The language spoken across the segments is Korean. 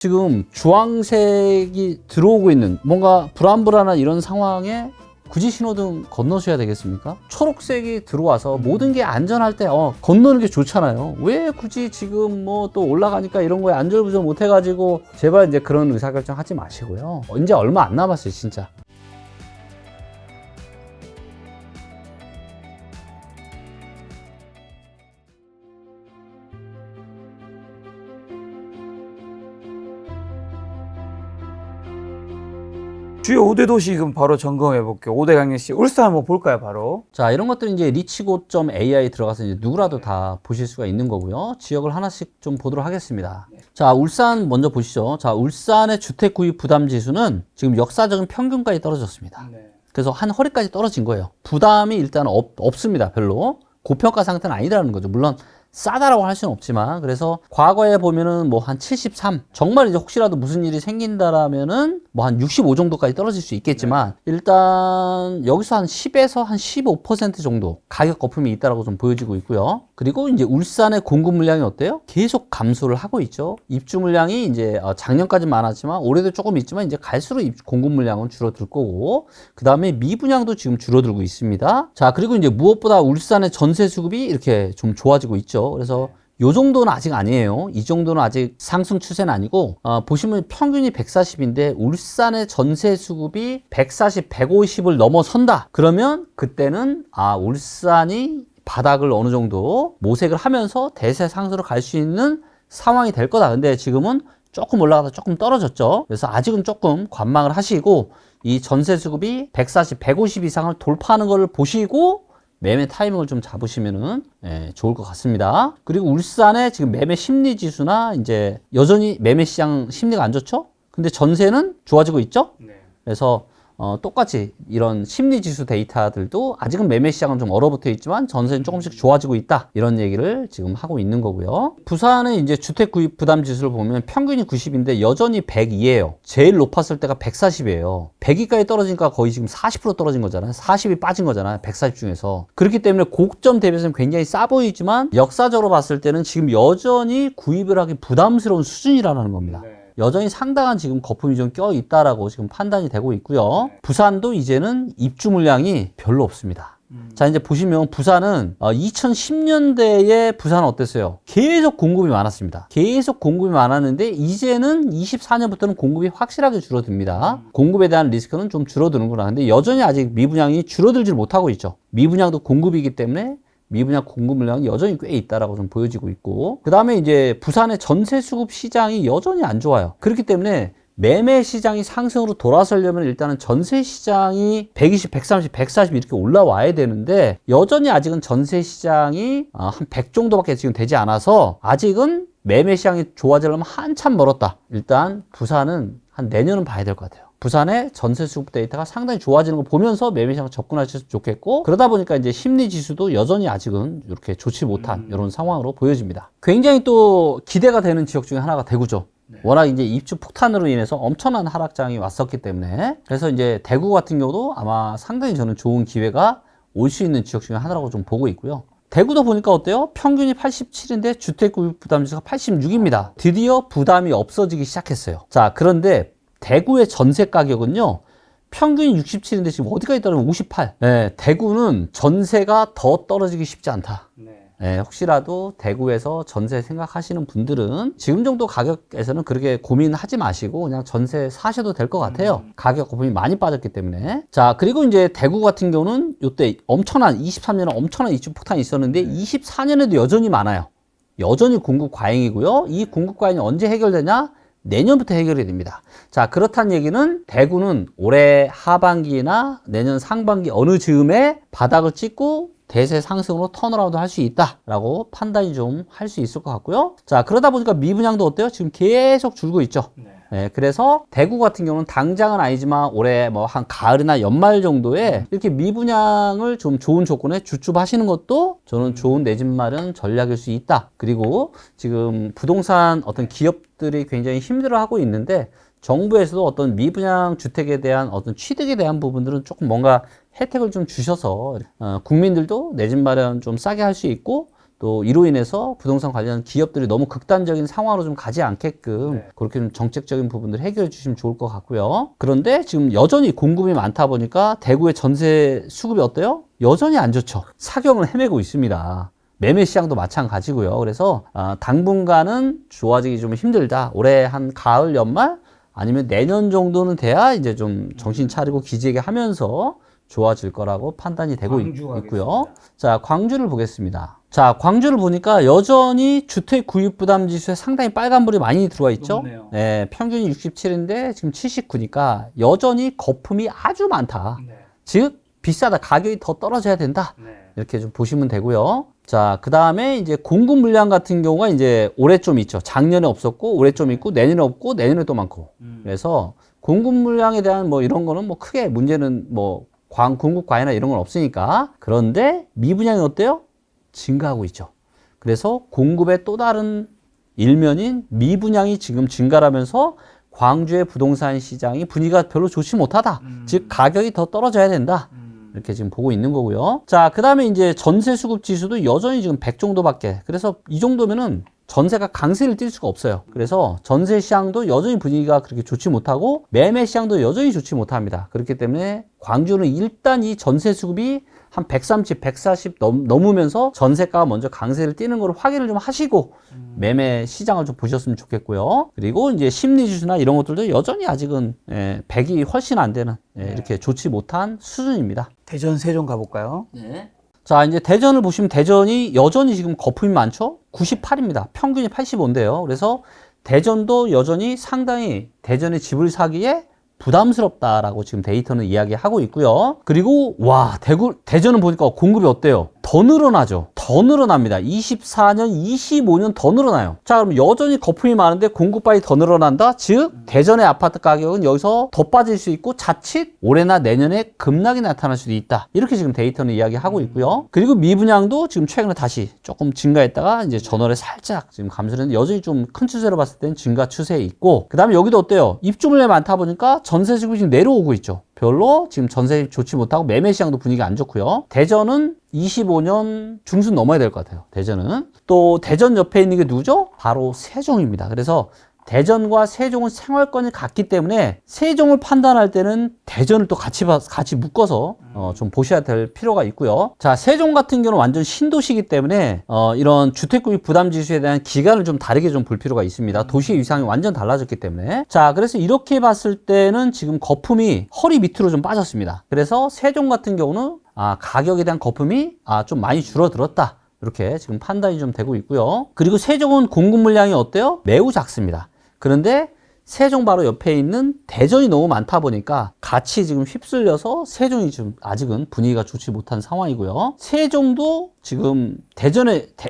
지금 주황색이 들어오고 있는 뭔가 불안불안한 이런 상황에 굳이 신호등 건너셔야 되겠습니까? 초록색이 들어와서 모든 게 안전할 때 건너는 게 좋잖아요. 왜 굳이 지금 뭐 또 올라가니까 이런 거에 안절부절 못 해가지고 제발 이제 그런 의사결정 하지 마시고요. 이제 얼마 안 남았어요, 진짜. 주요 5대 도시 그럼 바로 점검해 볼게요. 5대 강렬시 울산 한번 볼까요, 바로? 자, 이런 것들은 이제 리치고.ai 들어가서 이제 누구라도 다 보실 수가 있는 거고요. 지역을 하나씩 좀 보도록 하겠습니다. 자, 울산 먼저 보시죠. 자, 울산의 주택 구입 부담 지수는 지금 역사적인 평균까지 떨어졌습니다. 그래서 한 허리까지 떨어진 거예요. 부담이 일단 없습니다, 별로. 고평가 상태는 아니라는 거죠. 물론 싸다라고 할 수는 없지만, 그래서 과거에 보면은 뭐 한 73, 정말 이제 혹시라도 무슨 일이 생긴다라면은 뭐 한 65 정도까지 떨어질 수 있겠지만, 일단 여기서 한 10에서 한 15% 정도 가격 거품이 있다라고 좀 보여지고 있고요. 그리고 이제 울산의 공급 물량이 어때요? 계속 감소를 하고 있죠. 입주 물량이 이제 작년까지 많았지만 올해도 조금 있지만 이제 갈수록 공급 물량은 줄어들 거고, 그 다음에 미분양도 지금 줄어들고 있습니다. 자, 그리고 이제 무엇보다 울산의 전세 수급이 이렇게 좀 좋아지고 있죠. 그래서 요 정도는 아직 아니에요. 이 정도는 아직 상승 추세는 아니고, 보시면 평균이 140인데 울산의 전세 수급이 140, 150을 넘어선다. 그러면 그때는 울산이 바닥을 어느 정도 모색을 하면서 대세 상승으로 갈 수 있는 상황이 될 거다. 근데 지금은 조금 올라가다 조금 떨어졌죠. 그래서 아직은 조금 관망을 하시고, 이 전세 수급이 140, 150 이상을 돌파하는 것을 보시고 매매 타이밍을 좀 잡으시면은 좋을 것 같습니다. 그리고 울산의 지금 매매 심리 지수나 이제 여전히 매매 시장 심리가 안 좋죠? 근데 전세는 좋아지고 있죠? 그래서 똑같이 이런 심리 지수 데이터들도 아직은 매매 시장은 좀 얼어붙어 있지만 전세는 조금씩 좋아지고 있다. 이런 얘기를 지금 하고 있는 거고요. 부산의 이제 주택 구입 부담 지수를 보면 평균이 90인데 여전히 102예요. 제일 높았을 때가 140이에요. 102까지 떨어지니까 거의 지금 40% 떨어진 거잖아요. 40이 빠진 거잖아요. 140 중에서. 그렇기 때문에 고점 대비해서는 굉장히 싸 보이지만 역사적으로 봤을 때는 지금 여전히 구입을 하기 부담스러운 수준이라는 겁니다. 여전히 상당한 지금 거품이 좀 껴 있다라고 지금 판단이 되고 있고요. 부산도 이제는 입주 물량이 별로 없습니다. 자, 이제 보시면 부산은 2010년대에 부산은 어땠어요? 계속 공급이 많았습니다. 계속 공급이 많았는데 이제는 24년부터는 공급이 확실하게 줄어듭니다. 공급에 대한 리스크는 좀 줄어드는구나. 근데 여전히 아직 미분양이 줄어들지 못하고 있죠. 미분양도 공급이기 때문에 미분양 공급 물량이 여전히 꽤 있다라고 좀 보여지고 있고, 그 다음에 이제 부산의 전세 수급 시장이 여전히 안 좋아요. 그렇기 때문에 매매 시장이 상승으로 돌아서려면 일단은 전세 시장이 120, 130, 140 이렇게 올라와야 되는데 여전히 아직은 전세 시장이 한 100 정도밖에 지금 되지 않아서 아직은 매매 시장이 좋아지려면 한참 멀었다. 일단 부산은 한 내년은 봐야 될 것 같아요. 부산의 전세 수급 데이터가 상당히 좋아지는 걸 보면서 매매 시장 접근하셔도 좋겠고, 그러다 보니까 이제 심리 지수도 여전히 아직은 이렇게 좋지 못한 이런 상황으로 보여집니다. 굉장히 또 기대가 되는 지역 중에 하나가 대구죠. 워낙 이제 입주 폭탄으로 인해서 엄청난 하락장이 왔었기 때문에, 그래서 이제 대구 같은 경우도 아마 상당히 저는 좋은 기회가 올 수 있는 지역 중에 하나라고 좀 보고 있고요. 대구도 보니까 어때요? 평균이 87인데 주택 구입 부담 지수가 86입니다. 드디어 부담이 없어지기 시작했어요. 자, 그런데 대구의 전세 가격은요, 평균이 67인데 지금 어디까지 떨어지면 58. 대구는 전세가 더 떨어지기 쉽지 않다. 혹시라도 대구에서 전세 생각하시는 분들은 지금 정도 가격에서는 그렇게 고민하지 마시고 그냥 전세 사셔도 될 것 같아요. 가격 거품이 많이 빠졌기 때문에. 자, 그리고 이제 대구 같은 경우는 이때 23년에 엄청난 입주 폭탄이 있었는데 24년에도 여전히 많아요. 여전히 공급 과잉이고요. 이 공급 과잉이 언제 해결되냐? 내년부터 해결이 됩니다. 자, 그렇다는 얘기는 대구는 올해 하반기나 내년 상반기 어느 즈음에 바닥을 찍고 대세 상승으로 턴어라운드 할 수 있다라고 판단이 좀 할 수 있을 것 같고요. 자, 그러다 보니까 미분양도 어때요? 지금 계속 줄고 있죠. 그래서 대구 같은 경우는 당장은 아니지만 올해 뭐 한 가을이나 연말 정도에 이렇게 미분양을 좀 좋은 조건에 주춤하시는 것도 저는 좋은 내 집 마련 전략일 수 있다. 그리고 지금 부동산 어떤 기업들이 굉장히 힘들어하고 있는데 정부에서도 어떤 미분양 주택에 대한 어떤 취득에 대한 부분들은 조금 뭔가 혜택을 좀 주셔서 국민들도 내 집 마련 좀 싸게 할 수 있고 또 이로 인해서 부동산 관련 기업들이 너무 극단적인 상황으로 좀 가지 않게끔 네. 그렇게 좀 정책적인 부분들 해결해 주시면 좋을 것 같고요. 그런데 지금 여전히 공급이 많다 보니까 대구의 전세 수급이 어때요? 여전히 안 좋죠. 사경을 헤매고 있습니다. 매매 시장도 마찬가지고요. 그래서 당분간은 좋아지기 좀 힘들다. 올해 한 가을 연말 아니면 내년 정도는 돼야 이제 좀 정신 차리고 기지개 하면서 좋아질 거라고 판단이 되고 있고요. 자, 광주를 보겠습니다. 자, 광주를 보니까 여전히 주택 구입 부담 지수에 상당히 빨간불이 많이 들어와 있죠. 높네요. 네, 평균이 67인데 지금 79니까 여전히 거품이 아주 많다. 네. 즉 비싸다. 가격이 더 떨어져야 된다. 네. 이렇게 좀 보시면 되고요. 자, 그 다음에 이제 공급 물량 같은 경우가 이제 올해 좀 있죠. 작년에 없었고, 올해 좀 있고, 내년에 없고, 내년에 또 많고. 그래서 공급 물량에 대한 뭐 이런 거는 뭐 크게 문제는 뭐 공급 과잉이나 이런 건 없으니까. 그런데 미분양이 어때요? 증가하고 있죠. 그래서 공급의 또 다른 일면인 미분양이 지금 증가하면서 광주의 부동산 시장이 분위기가 별로 좋지 못하다. 즉 가격이 더 떨어져야 된다. 이렇게 지금 보고 있는 거고요. 자, 그 다음에 이제 전세 수급 지수도 여전히 지금 100 정도밖에. 그래서 이 정도면은 전세가 강세를 띨 수가 없어요. 그래서 전세 시장도 여전히 분위기가 그렇게 좋지 못하고 매매 시장도 여전히 좋지 못합니다. 그렇기 때문에 광주는 일단 이 전세 수급이 한 130, 140 넘으면서 전세가가 먼저 강세를 띠는 걸 확인을 좀 하시고 매매 시장을 좀 보셨으면 좋겠고요. 그리고 이제 심리 지수나 이런 것들도 여전히 아직은 100이 훨씬 안 되는 이렇게 좋지 못한 수준입니다. 대전 세종 가볼까요? 네. 자, 이제 대전을 보시면 대전이 여전히 지금 거품이 많죠? 98입니다. 평균이 85인데요. 그래서 대전도 여전히 상당히 대전의 집을 사기에 부담스럽다라고 지금 데이터는 이야기하고 있고요. 그리고 와, 대전은 보니까 공급이 어때요? 더 늘어나죠. 더 늘어납니다. 24년, 25년 더 늘어나요. 자, 그럼 여전히 거품이 많은데 공급량이 더 늘어난다? 즉 대전의 아파트 가격은 여기서 더 빠질 수 있고 자칫 올해나 내년에 급락이 나타날 수도 있다. 이렇게 지금 데이터는 이야기하고 있고요. 그리고 미분양도 지금 최근에 다시 조금 증가했다가 이제 전월에 살짝 지금 감소를 했는데 여전히 좀 큰 추세로 봤을 때는 증가 추세에 있고, 그 다음에 여기도 어때요? 입주물량이 많다 보니까 전세 수급이 지금 내려오고 있죠. 별로 지금 전세 좋지 못하고 매매 시장도 분위기가 안 좋고요. 대전은 25년 중순 넘어야 될 것 같아요. 대전은. 또 대전 옆에 있는 게 누구죠? 바로 세종입니다. 그래서 대전과 세종은 생활권이 같기 때문에 세종을 판단할 때는 대전을 또 같이 묶어서 좀 보셔야 될 필요가 있고요. 자, 세종 같은 경우는 완전 신도시이기 때문에 이런 주택구입 부담 지수에 대한 기간을 좀 다르게 좀 볼 필요가 있습니다. 도시의 위상이 완전 달라졌기 때문에. 자, 그래서 이렇게 봤을 때는 지금 거품이 허리 밑으로 좀 빠졌습니다. 그래서 세종 같은 경우는 가격에 대한 거품이 좀 많이 줄어들었다. 이렇게 지금 판단이 좀 되고 있고요. 그리고 세종은 공급 물량이 어때요? 매우 작습니다. 그런데 세종 바로 옆에 있는 대전이 너무 많다 보니까 같이 지금 휩쓸려서 세종이 지금 아직은 분위기가 좋지 못한 상황이고요. 세종도 지금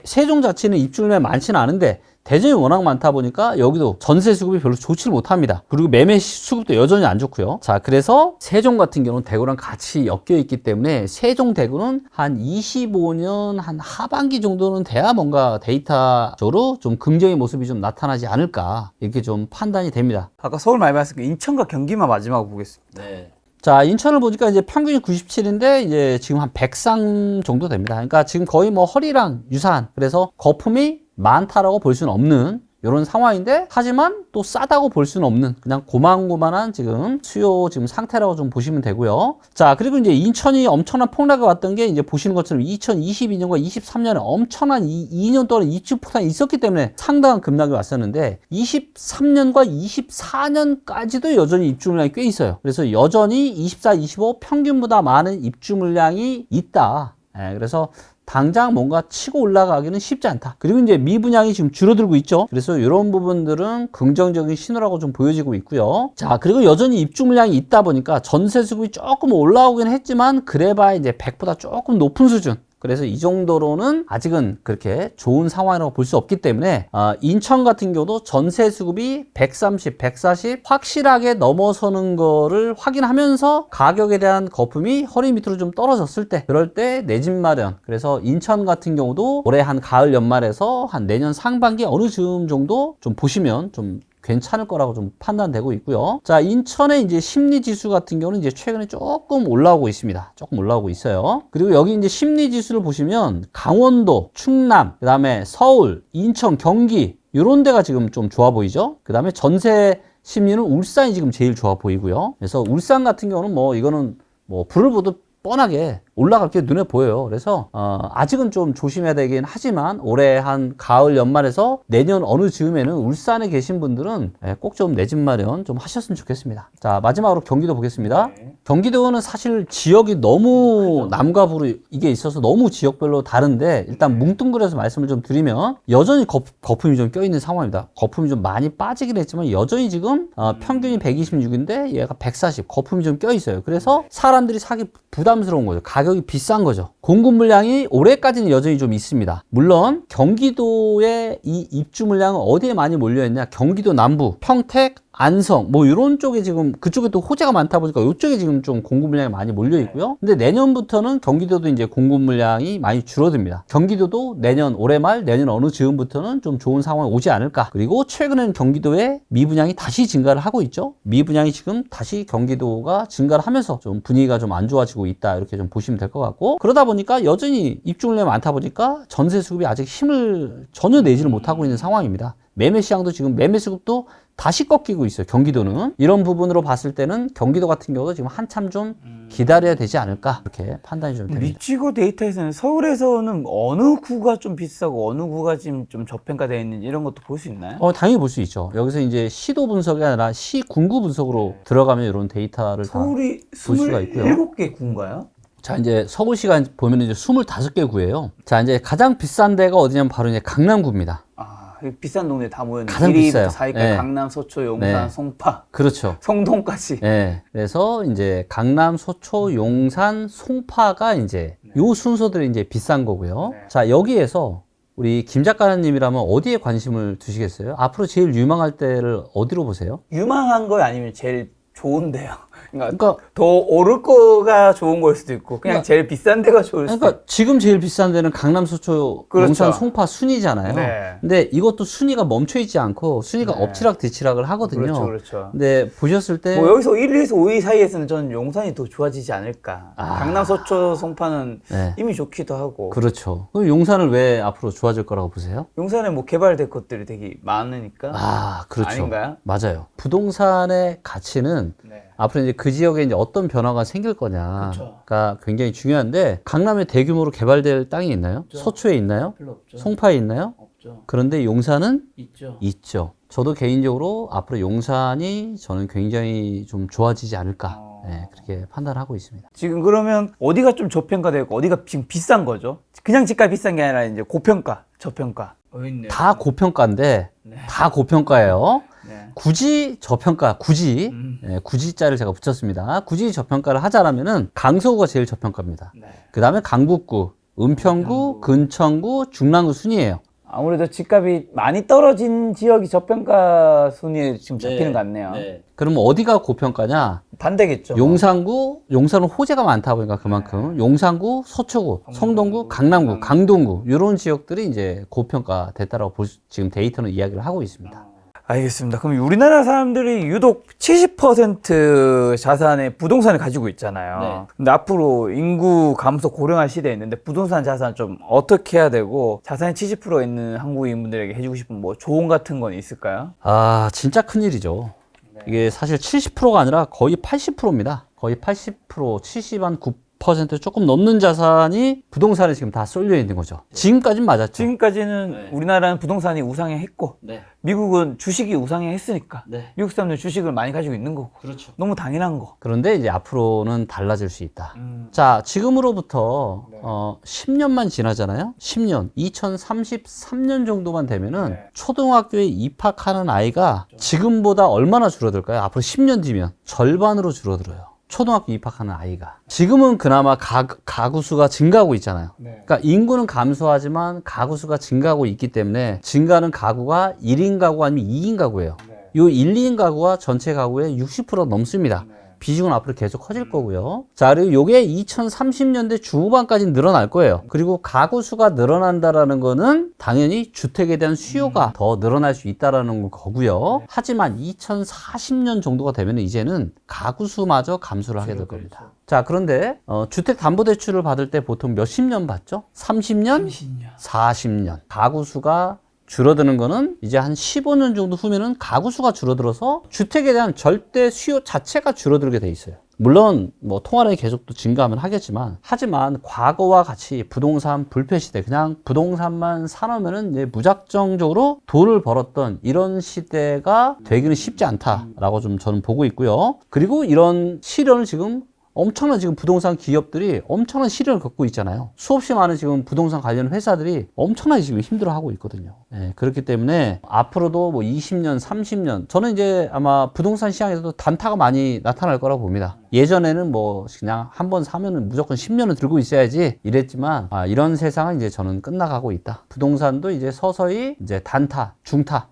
세종 자체는 입주물량이 많지는 않은데 대전이 워낙 많다 보니까 여기도 전세 수급이 별로 좋지 못합니다. 그리고 매매 수급도 여전히 안 좋고요. 자, 그래서 세종 같은 경우는 대구랑 같이 엮여 있기 때문에 세종 대구는 한 25년 한 하반기 정도는 돼야 뭔가 데이터적으로 좀 긍정의 모습이 좀 나타나지 않을까 이렇게 좀 판단이 됩니다. 아까 서울 많이 봤으니까 인천과 경기만 마지막으로 보겠습니다. 네. 자, 인천을 보니까 이제 평균이 97인데 이제 지금 한 100상 정도 됩니다. 그러니까 지금 거의 뭐 허리랑 유사한, 그래서 거품이 많다라고 볼 수는 없는 이런 상황인데, 하지만 또 싸다고 볼 수는 없는 그냥 고만고만한 지금 수요 지금 상태라고 좀 보시면 되고요. 자, 그리고 이제 인천이 엄청난 폭락이 왔던 게 이제 보시는 것처럼 2022년과 23년에 엄청난 2년 동안 입주 폭탄이 있었기 때문에 상당한 급락이 왔었는데 23년과 24년까지도 여전히 입주 물량이 꽤 있어요. 그래서 여전히 24, 25 평균보다 많은 입주 물량이 있다. 그래서 당장 뭔가 치고 올라가기는 쉽지 않다. 그리고 이제 미분양이 지금 줄어들고 있죠. 그래서 이런 부분들은 긍정적인 신호라고 좀 보여지고 있고요. 자, 그리고 여전히 입주 물량이 있다 보니까 전세 수급이 조금 올라오긴 했지만 그래봐야 이제 100보다 조금 높은 수준. 그래서 이 정도로는 아직은 그렇게 좋은 상황이라고 볼 수 없기 때문에 인천 같은 경우도 전세 수급이 130, 140 확실하게 넘어서는 거를 확인하면서 가격에 대한 거품이 허리 밑으로 좀 떨어졌을 때, 그럴 때 내 집 마련. 그래서 인천 같은 경우도 올해 한 가을 연말에서 한 내년 상반기 어느 즈음 정도 좀 보시면 좀 괜찮을 거라고 좀 판단되고 있고요. 자, 인천의 이제 심리 지수 같은 경우는 이제 최근에 조금 올라오고 있습니다. 조금 올라오고 있어요. 그리고 여기 이제 심리 지수를 보시면 강원도, 충남, 그다음에 서울, 인천, 경기 이런 데가 지금 좀 좋아 보이죠. 그다음에 전세 심리는 울산이 지금 제일 좋아 보이고요. 그래서 울산 같은 경우는 뭐 이거는 뭐 불을 보듯 뻔하게 올라갈 게 눈에 보여요. 그래서 아직은 좀 조심해야 되긴 하지만 올해 한 가을 연말에서 내년 어느 즈음에는 울산에 계신 분들은 꼭 좀 내 집 마련 좀 하셨으면 좋겠습니다. 자, 마지막으로 경기도 보겠습니다. 네. 경기도는 사실 지역이 너무 남과 북으로 이게 있어서 너무 지역별로 다른데 일단 뭉뚱그려서 말씀을 좀 드리면 여전히 거품이 좀 껴있는 상황입니다. 거품이 좀 많이 빠지긴 했지만 여전히 지금 평균이 126인데 얘가 140 거품이 좀 껴있어요. 그래서 사람들이 사기 부담스러운 거죠. 가격이 비싼 거죠. 공급 물량이 올해까지는 여전히 좀 있습니다. 물론 경기도의 이 입주 물량은 어디에 많이 몰려있냐, 경기도 남부, 평택, 안성 뭐 이런 쪽에 지금 그쪽에 또 호재가 많다 보니까 이쪽에 지금 좀 공급 물량이 많이 몰려 있고요. 근데 내년부터는 경기도도 이제 공급 물량이 많이 줄어듭니다. 경기도도 내년 올해 말 내년 어느 즈음부터는 좀 좋은 상황이 오지 않을까. 그리고 최근에는 경기도의 미분양이 다시 증가를 하고 있죠. 미분양이 지금 다시 경기도가 증가를 하면서 좀 분위기가 좀 안 좋아지고 있다 이렇게 좀 보시면 될 것 같고, 그러다 보니까 여전히 입주 물량이 많다 보니까 전세 수급이 아직 힘을 전혀 내지를 못하고 있는 상황입니다. 매매 시장도 지금 매매 수급도 다시 꺾이고 있어요. 경기도는 이런 부분으로 봤을 때는 경기도 같은 경우도 지금 한참 좀 기다려야 되지 않을까 이렇게 판단이 좀 됩니다. 미치고 데이터에서는 서울에서는 어느 구가 좀 비싸고 어느 구가 지금 좀 저평가되어 있는지 이런 것도 볼 수 있나요? 당연히 볼 수 있죠. 여기서 이제 시도 분석이 아니라 시 군구 분석으로 들어가면 이런 데이터를 다 서울이 볼 수가 있고요. 27개 구인가요? 자, 이제 서울시가 보면 이제 25개 구예요. 자, 이제 가장 비싼 데가 어디냐면 바로 이제 강남구입니다. 비싼 동네 다 모였네. 가장 1위부터 비싸요. 4위까지 네. 강남, 소초, 용산, 네. 송파, 그렇죠. 성동까지. 네. 그래서 이제 강남, 소초, 용산, 송파가 이제 요 순서들이 이제 비싼 거고요. 네. 자, 여기에서 우리 김 작가님이라면 어디에 관심을 두시겠어요? 앞으로 제일 유망할 때를 어디로 보세요? 유망한 거요? 아니면 제일 좋은데요? 그러니까 더 오를 거가 좋은 걸 수도 있고 그냥 제일 비싼 데가 좋을 수도 있고. 그러니까 지금 제일 비싼 데는 강남, 소초, 그렇죠. 용산, 송파 순이잖아요. 네. 근데 이것도 순위가 멈춰 있지 않고 순위가 네. 엎치락뒤치락을 하거든요. 그렇죠, 그렇죠. 근데 보셨을 때 뭐 여기서 1위에서 5위 사이에서는 저는 용산이 더 좋아지지 않을까. 강남, 소초, 송파는 네. 이미 좋기도 하고. 그렇죠. 그럼 용산을 왜 앞으로 좋아질 거라고 보세요? 용산에 뭐 개발될 것들이 되게 많으니까. 그렇죠. 아닌가요? 맞아요. 부동산의 가치는 네. 앞으로 이제 그 지역에 이제 어떤 변화가 생길 거냐가 그렇죠. 굉장히 중요한데, 강남에 대규모로 개발될 땅이 있나요? 없죠. 소초에 있나요? 별로 없죠. 송파에 있나요? 없죠. 그런데 용산은 있죠. 있죠. 저도 개인적으로 앞으로 용산이 저는 굉장히 좀 좋아지지 않을까. 네, 그렇게 판단하고 있습니다. 지금 그러면 어디가 좀 저평가되고 어디가 지금 비싼 거죠? 그냥 집값 비싼 게 아니라 이제 고평가, 저평가. 다 고평가인데 네. 다 고평가예요. 네. 굳이 저평가, 굳이 굳이자를 제가 붙였습니다. 굳이 저평가를 하자라면은 강서구가 제일 저평가입니다. 네. 그 다음에 강북구, 은평구, 근천구, 중랑구 순이에요. 아무래도 집값이 많이 떨어진 지역이 저평가 순위에 지금 잡히는 것 같네요. 그러면 어디가 고평가냐? 반대겠죠. 용산구, 용산은 호재가 많다 보니까 그만큼 용산구, 서초구, 성동구, 강남구, 강동구 이런 지역들이 이제 고평가 됐다라고 지금 데이터는 이야기를 하고 있습니다. 알겠습니다. 그럼 우리나라 사람들이 유독 70% 자산의 부동산을 가지고 있잖아요. 네. 근데 앞으로 인구 감소 고령화 시대에 있는데 부동산 자산 좀 어떻게 해야 되고 자산이 70% 있는 한국인분들에게 해주고 싶은 뭐 조언 같은 건 있을까요? 진짜 큰일이죠. 이게 사실 70%가 아니라 거의 80%입니다. 거의 80%, 70한 9% 조금 넘는 자산이 부동산에 지금 다 쏠려 있는 거죠. 지금까지는 맞았죠. 지금까지는 우리나라는 부동산이 우상향했고 네. 미국은 주식이 우상향했으니까 네. 미국 사람들 주식을 많이 가지고 있는 거고 그렇죠. 너무 당연한 거. 그런데 이제 앞으로는 달라질 수 있다. 자, 지금으로부터 10년만 지나잖아요. 10년, 2033년 정도만 되면은 초등학교에 입학하는 아이가 지금보다 얼마나 줄어들까요? 앞으로 10년 뒤면 절반으로 줄어들어요. 초등학교 입학하는 아이가. 지금은 그나마 가구 수가 증가하고 있잖아요. 그러니까 인구는 감소하지만 가구 수가 증가하고 있기 때문에 증가하는 가구가 1인 가구 아니면 2인 가구예요. 요 1, 2인 가구가 전체 가구의 60% 넘습니다. 비중은 앞으로 계속 커질 거고요. 자, 그리고 요게 2030년대 중후반까지 늘어날 거예요. 그리고 가구 수가 늘어난다라는 거는 당연히 주택에 대한 수요가 더 늘어날 수 있다라는 거고요. 하지만 2040년 정도가 되면 이제는 가구 수마저 감소를 하게 될 겁니다. 자, 그런데 주택담보대출을 받을 때 보통 몇십 년 받죠? 30년? 40년. 가구 수가 줄어드는 거는 이제 한 15년 정도 후면은 가구 수가 줄어들어서 주택에 대한 절대 수요 자체가 줄어들게 돼 있어요. 물론 뭐 통화량이 계속 또 증가하면 하겠지만, 하지만 과거와 같이 부동산 불패 시대, 그냥 부동산만 사놓으면은 이제 무작정적으로 돈을 벌었던 이런 시대가 되기는 쉽지 않다라고 좀 저는 보고 있고요. 그리고 이런 시련을 지금 엄청난 지금 부동산 기업들이 엄청난 시련을 겪고 있잖아요. 수없이 많은 지금 부동산 관련 회사들이 엄청나게 지금 힘들어하고 있거든요. 네, 그렇기 때문에 앞으로도 뭐 20년, 30년, 저는 이제 아마 부동산 시장에서도 단타가 많이 나타날 거라고 봅니다. 예전에는 뭐 그냥 한번 사면은 무조건 10년을 들고 있어야지 이랬지만, 이런 세상은 이제 저는 끝나가고 있다. 부동산도 이제 서서히 이제 단타, 중타,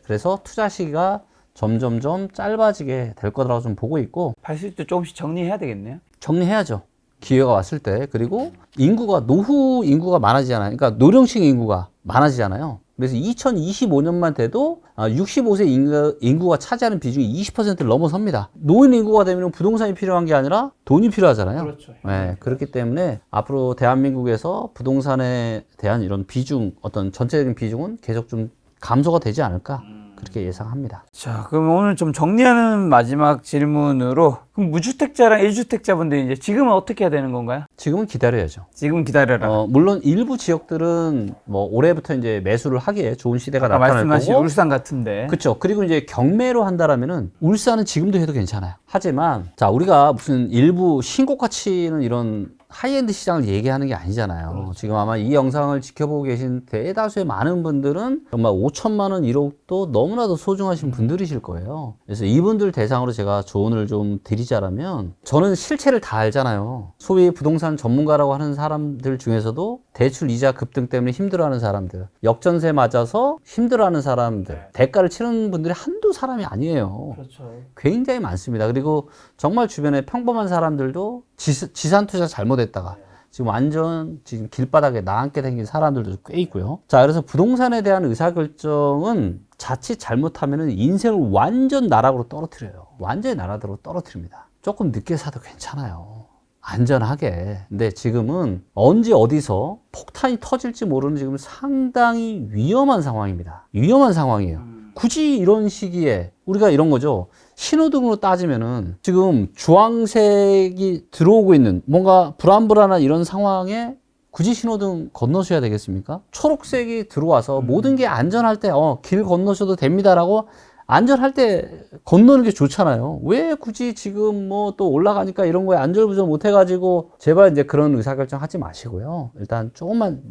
그래서 투자 시기가 점점점 짧아지게 될 거라고 좀 보고 있고, 80도 조금씩 정리해야 되겠네요. 정리해야죠. 기회가 왔을 때. 그리고 인구가, 노후 인구가 많아지잖아요. 그러니까 노령층 인구가 많아지잖아요. 그래서 2025년만 돼도 65세 인구가 차지하는 비중이 20%를 넘어섭니다. 노인 인구가 되면 부동산이 필요한 게 아니라 돈이 필요하잖아요. 그렇죠. 네, 그렇기 때문에 앞으로 대한민국에서 부동산에 대한 이런 비중, 어떤 전체적인 비중은 계속 좀 감소가 되지 않을까, 그렇게 예상합니다. 자, 그럼 오늘 좀 정리하는 마지막 질문으로, 그럼 무주택자랑 1주택자분들이 이제 지금은 어떻게 해야 되는 건가요? 지금은 기다려야죠. 지금 기다려라. 물론 일부 지역들은 뭐 올해부터 이제 매수를 하기에 좋은 시대가 아까 나타날 말씀하신 거고, 울산 같은데. 그렇죠. 그리고 이제 경매로 한다라면은 울산은 지금도 해도 괜찮아요. 하지만 자, 우리가 무슨 일부 신고가 치는 이런 하이엔드 시장을 얘기하는 게 아니잖아요. 그렇죠. 지금 아마 이 영상을 지켜보고 계신 대다수의 많은 분들은 정말 5천만 원 1억도 너무나도 소중하신 분들이실 거예요. 그래서 이분들 대상으로 제가 조언을 좀 드리자라면, 저는 실체를 다 알잖아요. 소위 부동산 전문가라고 하는 사람들 중에서도 대출 이자 급등 때문에 힘들어하는 사람들, 역전세 맞아서 힘들어하는 사람들, 대가를 치르는 분들이 한두 사람이 아니에요. 그렇죠. 굉장히 많습니다. 그리고 정말 주변에 평범한 사람들도 지산 투자 잘못했다가 지금 완전 지금 길바닥에 나앉게 생긴 사람들도 꽤 있고요. 자, 그래서 부동산에 대한 의사결정은 자칫 잘못하면은 인생을 완전 나락으로 떨어뜨려요. 완전히 나락으로 떨어뜨립니다. 조금 늦게 사도 괜찮아요. 안전하게. 근데 지금은 언제 어디서 폭탄이 터질지 모르는 지금 상당히 위험한 상황입니다. 위험한 상황이에요. 굳이 이런 시기에 우리가 이런 거죠. 신호등으로 따지면은 지금 주황색이 들어오고 있는 뭔가 불안불안한 이런 상황에 굳이 신호등 건너셔야 되겠습니까? 초록색이 들어와서 모든 게 안전할 때 길 건너셔도 됩니다라고 안전할 때 건너는 게 좋잖아요. 왜 굳이 지금 뭐 또 올라가니까 이런 거에 안절부절 못 해가지고, 제발 이제 그런 의사결정 하지 마시고요. 일단 조금만,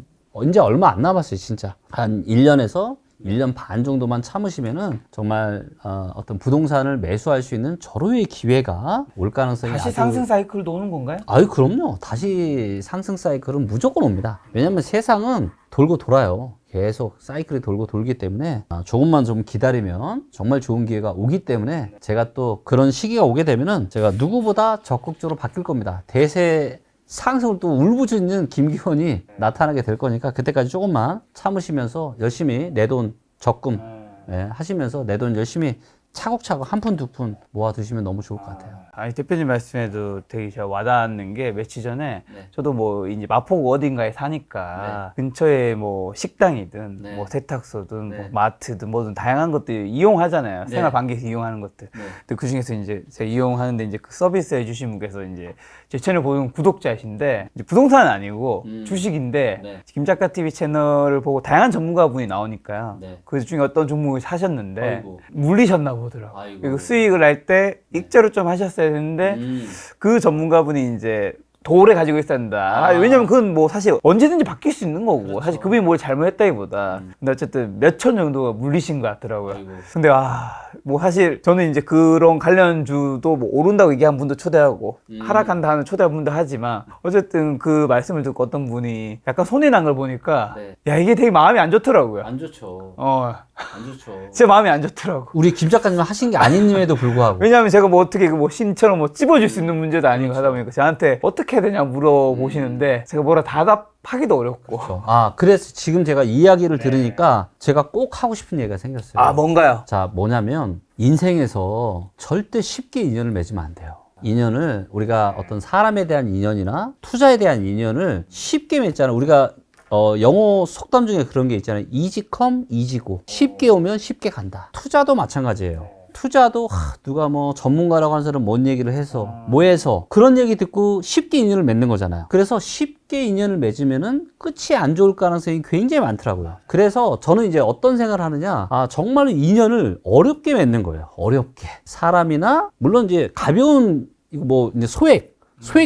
이제 얼마 안 남았어요, 진짜. 한 1년에서 1년 반 정도만 참으시면은 정말 어떤 부동산을 매수할 수 있는 절호의 기회가 올 가능성이 다시 아주... 상승 사이클도 오는 건가요? 아유, 그럼요. 다시 상승 사이클은 무조건 옵니다. 왜냐면 세상은 돌고 돌아요. 계속 사이클이 돌고 돌기 때문에 조금만 좀 기다리면 정말 좋은 기회가 오기 때문에, 제가 또 그런 시기가 오게 되면은 제가 누구보다 적극적으로 바뀔 겁니다. 대세 상승을 또 울부짖는 김기현이 나타나게 될 거니까, 그때까지 조금만 참으시면서 열심히 내 돈 적금 하시면서 내 돈 열심히 차곡차곡 한 푼 두 푼 모아두시면 너무 좋을 것 같아요. 아니, 대표님 말씀에도 되게 제가 와닿는 게, 며칠 전에 저도 뭐 이제 마포구 어딘가에 사니까 근처에 뭐 식당이든 뭐 세탁소든 뭐 마트든 뭐든 다양한 것들 이용하잖아요. 생활 반기에서 이용하는 것들. 근데 그 중에서 이제 제가 이용하는데 이제 그 서비스 해주신 분께서 이제 제 채널 보는 구독자이신데, 이제 부동산은 아니고 주식인데 김 작가 TV 채널을 보고 다양한 전문가분이 나오니까요. 그 중에 어떤 종목을 사셨는데 물리셨나 보더라고요. 그리고 수익을 할 때 익절을 좀 하셨어야 되는데 그 전문가분이 이제 도래 가지고 있었다. 왜냐면 그건 뭐 사실 언제든지 바뀔 수 있는 거고, 그렇죠. 사실 그분이 뭘 잘못했다기보다 근데 어쨌든 몇천 정도가 물리신 것 같더라고요. 근데 뭐 사실 저는 이제 그런 관련주도 뭐 오른다고 얘기한 분도 초대하고 하락한다 하는 초대한 분도 하지만, 어쨌든 그 말씀을 듣고 어떤 분이 약간 손해 난 걸 보니까 야, 이게 되게 마음이 안 좋더라고요. 안 좋죠. 안 좋죠. 제 마음이 안 좋더라고. 우리 김 작가님 하신 게 아님에도 불구하고. 왜냐하면 제가 뭐 어떻게 뭐 신처럼 뭐 찝어줄 수 있는 문제도 아니고 하다 보니까 저한테 어떻게 해야 되냐 물어보시는데 제가 뭐라 대답하기도 어렵고. 그래서 지금 제가 이야기를 들으니까 제가 꼭 하고 싶은 얘기가 생겼어요. 아, 뭔가요? 자, 뭐냐면 인생에서 절대 쉽게 인연을 맺으면 안 돼요. 인연을 우리가 어떤 사람에 대한 인연이나 투자에 대한 인연을 쉽게 맺잖아요. 우리가 영어 속담 중에 그런 게 있잖아요. easy come, easy go. 쉽게 오면 쉽게 간다. 투자도 마찬가지예요. 투자도 누가 뭐 전문가라고 하는 사람 뭔 얘기를 해서 뭐 해서 그런 얘기 듣고 쉽게 인연을 맺는 거잖아요. 그래서 쉽게 인연을 맺으면은 끝이 안 좋을 가능성이 굉장히 많더라고요. 그래서 저는 이제 어떤 생각을 하느냐, 정말로 인연을 어렵게 맺는 거예요. 어렵게. 사람이나 물론 이제 가벼운 뭐 이제 소액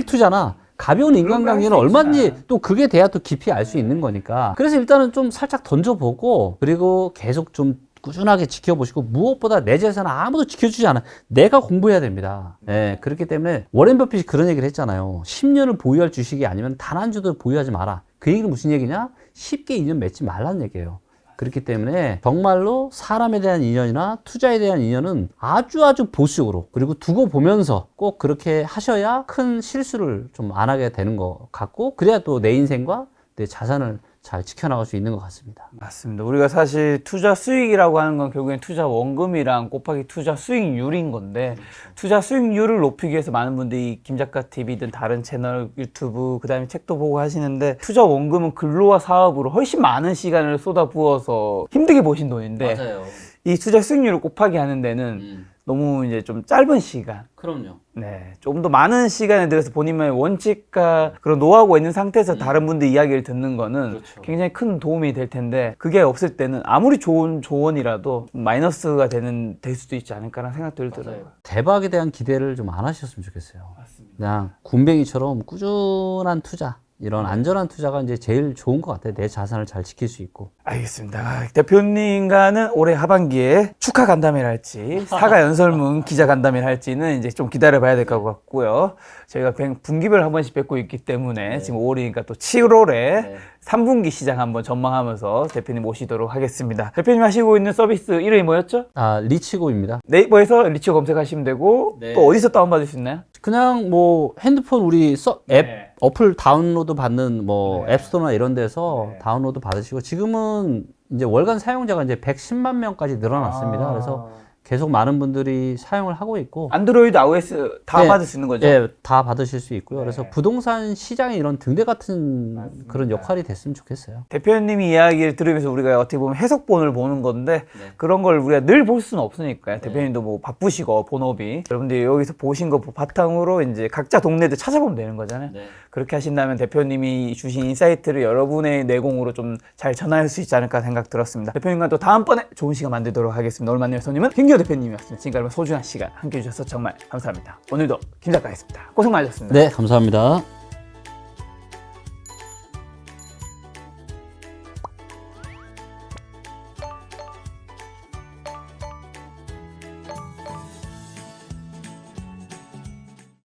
투자나 가벼운 인간관계는 얼마든지 또 그게 돼야 또 깊이 알 수 있는 거니까. 그래서 일단은 좀 살짝 던져보고 그리고 계속 좀 꾸준하게 지켜보시고 무엇보다 내 재산은 아무도 지켜주지 않아. 내가 공부해야 됩니다. 그렇기 때문에 워렌 버핏이 그런 얘기를 했잖아요. 10년을 보유할 주식이 아니면 단 한 주도 보유하지 마라. 그 얘기는 무슨 얘기냐? 쉽게 인연 맺지 말라는 얘기예요. 그렇기 때문에 정말로 사람에 대한 인연이나 투자에 대한 인연은 아주 보수적으로 그리고 두고 보면서 꼭 그렇게 하셔야 큰 실수를 좀 안 하게 되는 것 같고 그래야 또 내 인생과 내 자산을 잘 지켜나갈 수 있는 것 같습니다. 맞습니다. 우리가 사실 투자 수익이라고 하는 건 결국엔 투자 원금이랑 곱하기 투자 수익률인 건데 투자 수익률을 높이기 위해서 많은 분들이 김작가 TV든 다른 채널 유튜브 그다음에 책도 보고 하시는데 투자 원금은 근로와 사업으로 훨씬 많은 시간을 쏟아부어서 힘들게 버신 돈인데 맞아요. 이 투자 수익률을 곱하기 하는 데는 너무 이제 좀 짧은 시간. 그럼요. 네. 조금 더 많은 시간에 들여서 본인만의 원칙과 그런 노하우가 있는 상태에서 다른 분들 이야기를 듣는 거는 그렇죠. 굉장히 큰 도움이 될 텐데 그게 없을 때는 아무리 좋은 조언이라도 마이너스가 될 수도 있지 않을까라는 생각들이 들어요. 대박에 대한 기대를 좀 안 하셨으면 좋겠어요. 맞습니다. 그냥 군뱅이처럼 꾸준한 투자, 이런 안전한 투자가 이제 제일 좋은 것 같아요. 내 자산을 잘 지킬 수 있고. 알겠습니다. 대표님과는 올해 하반기에 축하 간담회를 할지 사과 연설문 기자 간담회를 할지는 이제 좀 기다려봐야 될 것 같고요. 저희가 분기별 한 번씩 뵙고 있기 때문에 지금 5월이니까 또 7월에 3분기 시장 한번 전망하면서 대표님 모시도록 하겠습니다. 대표님 하시고 있는 서비스 이름이 뭐였죠? 리치고입니다. 네이버에서 리치고 검색하시면 되고 또 어디서 다운받을 수 있나요? 그냥 뭐 핸드폰 우리 앱 어플 다운로드 받는 뭐 앱스토어나 이런 데서 다운로드 받으시고 지금은 이제 월간 사용자가 이제 110만 명까지 늘어났습니다. 그래서 계속 많은 분들이 사용을 하고 있고 안드로이드, iOS 다 받을 수 있는 거죠? 네, 다 받으실 수 있고요. 그래서 부동산 시장에 이런 등대 같은 그런 역할이 됐으면 좋겠어요. 대표님이 이야기를 들으면서 우리가 어떻게 보면 해석본을 보는 건데 그런 걸 우리가 늘 볼 수는 없으니까요. 대표님도 뭐 바쁘시고 본업이 여러분들이 여기서 보신 거 바탕으로 이제 각자 동네들 찾아보면 되는 거잖아요. 그렇게 하신다면 대표님이 주신 인사이트를 여러분의 내공으로 좀 잘 전할 수 있지 않을까 생각 들었습니다. 대표님과 또 다음번에 좋은 시간 만들도록 하겠습니다. 오늘 만날 손님은 김기호 대표님이었습니다. 지금까지 소중한 시간 함께 해주셔서 정말 감사합니다. 오늘도 김 작가였습니다. 고생 많으셨습니다. 네, 감사합니다.